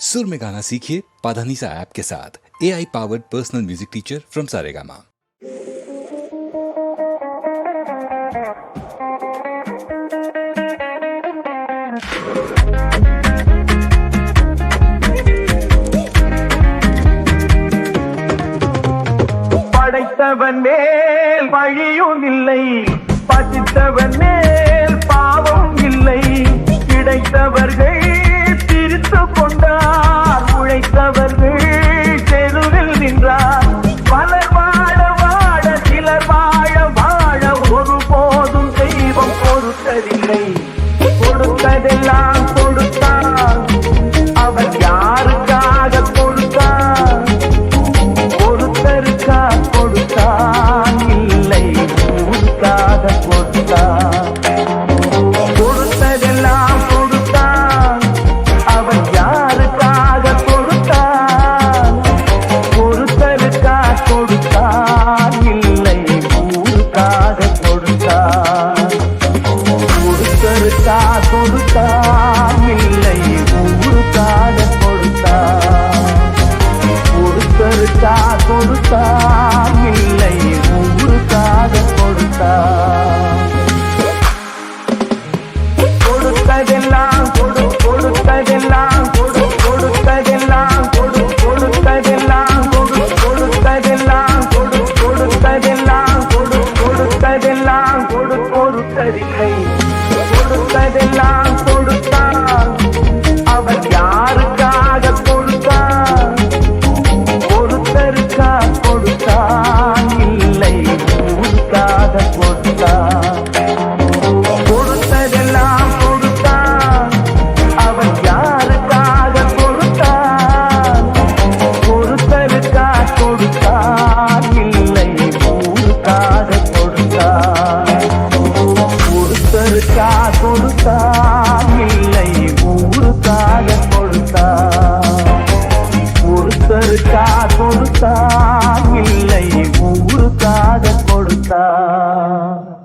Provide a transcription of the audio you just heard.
सुर में गाना सीखिए पाधानीसा ऐप के साथ। AI powered personal music teacher from Saregama. படைத்தவன் மேல் வழியும் இல்லை, பசித்தவன் மேல் பாவம் இல்லை. கிடைத்தவர்கள் பிரித்து கொண்டார், உழைத்தவர்கள் தெருவில் நின்றார். பலர் வாழ வாழ சிலர் வாழ வாழ ஒருபோதும் தெய்வம் பொறுத்ததில்லை. கொடுத்ததெல்லாம் கொடுத்தார், அவர் யாருக்காக கொடுத்தார்? ஒருத்தருக்கா கொடுத்தான், இல்லை ஊருக்காக கொடுத்தான். கொடுத்ததெல்லாம் கொடுத்தான், அவன் யாருக்காக கொடுத்தான்? ஒருத்தருக்கா கொடுத்தான், இல்லை ஊருக்காக கொடுத்தான். ஒருத்தருக்கா கொடுத்தான், இல்லை ஊருக்காக கொடுத்தான். ஒருத்தருக்கா கொடுத்தான், இல்லை ஊருக்காக கொடுத்தான். கொடுத்ததெல்லாம் கொடுத்ததெல்லாம் கொடுத்ததெல்லாம் கொடுத்ததெல்லாம் கொடுத்ததெல்லாம் கொடுத்ததெல்லாம் கொடுத்ததெல்லாம் கொடுத்ததில்லை. கொடுத்ததெல்லாம் கொடுத்தான், அவர் யாருக்காக கொடுத்தான்? ஒருத்தருக்கா கொடுத்தான், இல்லை ஊருக்காக கொடுத்தான். கொடுத்ததெல்லாம் கொடுத்தான், அவன் யாருக்காக கொடுத்தான்? ஒருத்தருக்கா கொடுத்தான், இல்லை ஊருக்காக கொடுத்தான். ஒருத்தருக்கா கொடுத்தான், இல்லை ஊருக்காக கொடுத்தான். ஒருத்தருக்கா கொடுத்தான், இல்லை ஊருக்காக கொடுத்தான்.